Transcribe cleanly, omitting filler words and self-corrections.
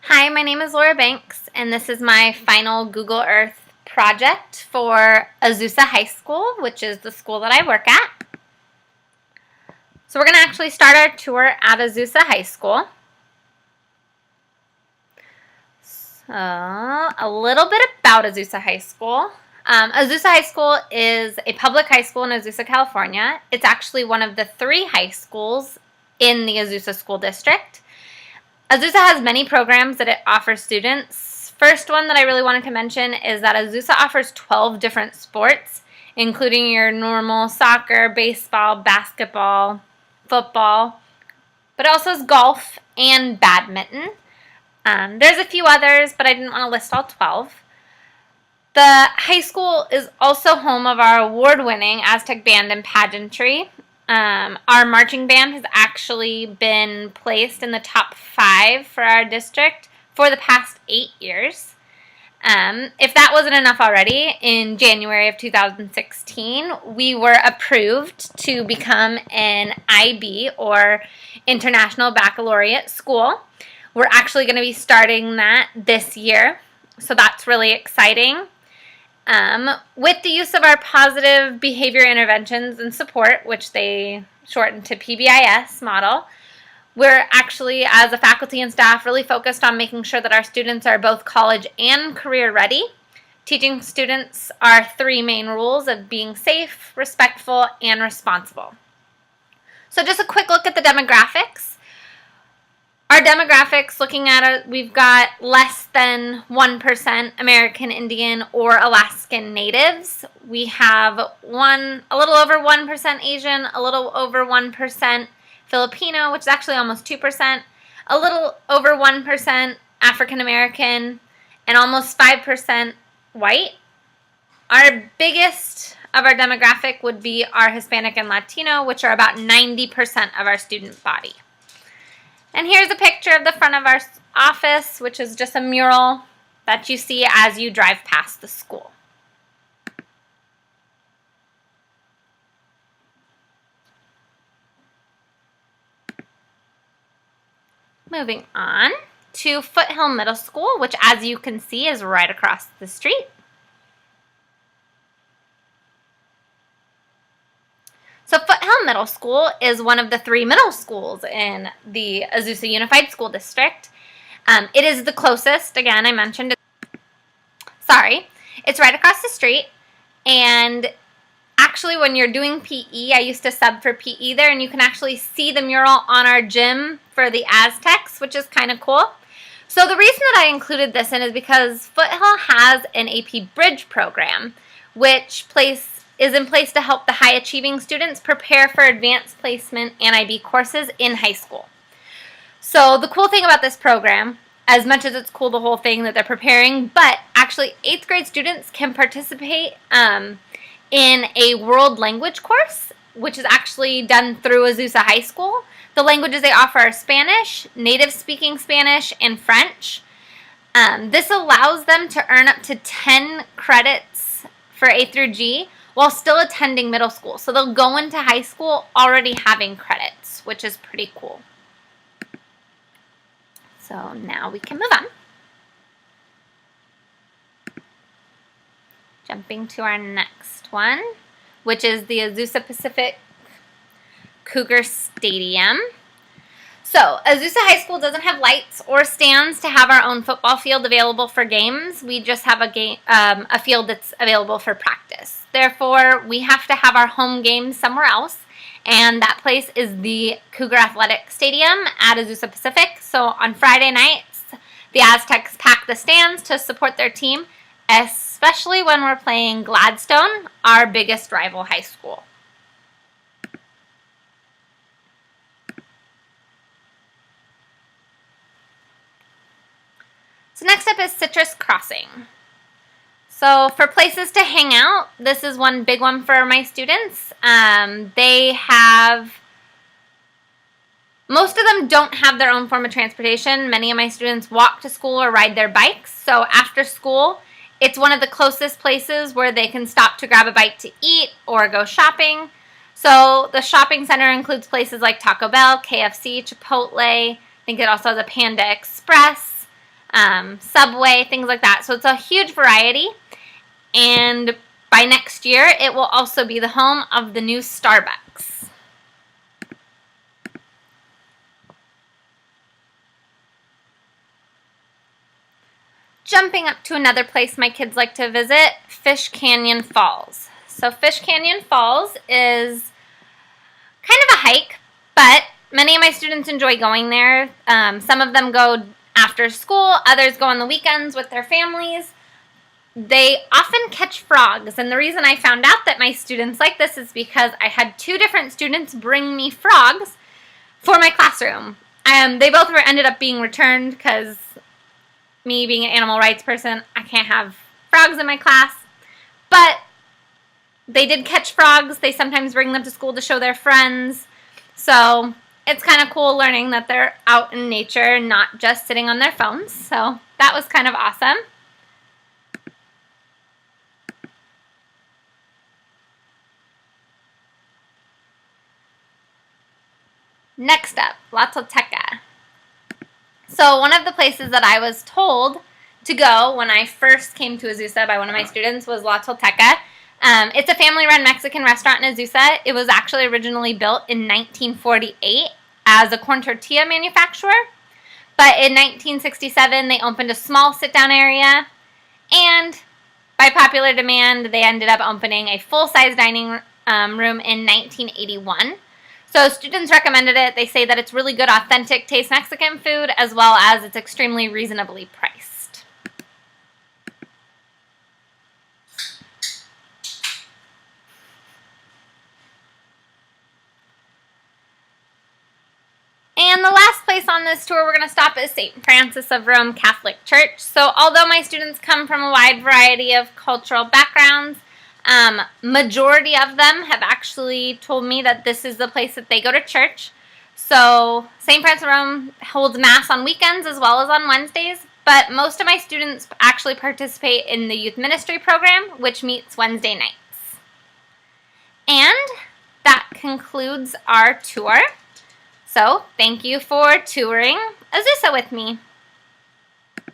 Hi, my name is Laura Banks, and this is my final Google Earth project for Azusa High School, which is the school that I work at. So we're going to actually start our tour at Azusa High School. So a little bit about Azusa High School. Azusa High School is a public high school in Azusa, California. It's actually one of the 3 high schools in the Azusa School District. Azusa has many programs that it offers students. First one that I really wanted to mention is that Azusa offers 12 different sports, including your normal soccer, baseball, basketball, football, but it also has golf and badminton. There's a few others, but I didn't want to list all 12. The high school is also home of our award-winning Aztec Band and Pageantry. Our marching band has actually been placed in the top 5 for our district for the past 8 years. If that wasn't enough already, in January of 2016, we were approved to become an IB, or International Baccalaureate School. We're actually going to be starting that this year, so that's really exciting. With the use of our positive behavior interventions and support, which they shorten to PBIS model, we're actually, as a faculty and staff, really focused on making sure that our students are both college and career ready, teaching students our 3 main rules of being safe, respectful, and responsible. So just a quick look at the demographics. Our demographics, looking at it, we've got less than 1% American Indian or Alaskan Natives. We have a little over 1% Asian, a little over 1% Filipino, which is actually almost 2%, a little over 1% African American, and almost 5% white. Our biggest of our demographic would be our Hispanic and Latino, which are about 90% of our student body. And here's a picture of the front of our office, which is just a mural that you see as you drive past the school. Moving on to Foothill Middle School, which, as you can see, is right across the street. So Foothill Middle School is one of the 3 middle schools in the Azusa Unified School District. It is the closest, again, I mentioned it. Sorry. It's right across the street, and actually when you're doing PE, I used to sub for PE there, and you can actually see the mural on our gym for the Aztecs, which is kind of cool. So the reason that I included this in is because Foothill has an AP Bridge program, which is in place to help the high-achieving students prepare for advanced placement and IB courses in high school. So the cool thing about this program, as much as it's cool the whole thing that they're preparing, but actually 8th grade students can participate in a world language course, which is actually done through Azusa High School. The languages they offer are Spanish, native-speaking Spanish, and French. This allows them to earn up to 10 credits for A through G, while still attending middle school. So they'll go into high school already having credits, which is pretty cool. So now we can move on. Jumping to our next one, which is the Azusa Pacific Cougar Stadium. So Azusa High School doesn't have lights or stands to have our own football field available for games. We just have a field that's available for practice. Therefore, we have to have our home games somewhere else, and that place is the Cougar Athletic Stadium at Azusa Pacific. So on Friday nights, the Aztecs pack the stands to support their team, especially when we're playing Gladstone, our biggest rival high school. So next up is Citrus Crossing. So for places to hang out, this is one big one for my students. Most of them don't have their own form of transportation. Many of my students walk to school or ride their bikes. So after school, it's one of the closest places where they can stop to grab a bite to eat or go shopping. So the shopping center includes places like Taco Bell, KFC, Chipotle. I think it also has a Panda Express. Subway, things like that. So it's a huge variety. And by next year, it will also be the home of the new Starbucks. Jumping up to another place my kids like to visit, Fish Canyon Falls. So Fish Canyon Falls is kind of a hike, but many of my students enjoy going there. Some of them go after school, others go on the weekends with their families. They often catch frogs, and the reason I found out that my students like this is because I had 2 different students bring me frogs for my classroom. They both ended up being returned because me being an animal rights person, I can't have frogs in my class. But they did catch frogs. They sometimes bring them to school to show their friends. So it's kind of cool learning that they're out in nature and not just sitting on their phones. So that was kind of awesome. Next up, La Tolteca. So one of the places that I was told to go when I first came to Azusa by one of my students was La Tolteca. It's a family-run Mexican restaurant in Azusa. It was actually originally built in 1948 as a corn tortilla manufacturer. But in 1967, they opened a small sit-down area. And by popular demand, they ended up opening a full-size dining room in 1981. So students recommended it. They say that it's really good, authentic taste Mexican food, as well as it's extremely reasonably priced. And the last place on this tour we're going to stop is St. Francis of Rome Catholic Church. So although my students come from a wide variety of cultural backgrounds, majority of them have actually told me that this is the place that they go to church. So St. Francis of Rome holds Mass on weekends as well as on Wednesdays, but most of my students actually participate in the youth ministry program, which meets Wednesday nights. And that concludes our tour. So thank you for touring Azusa with me.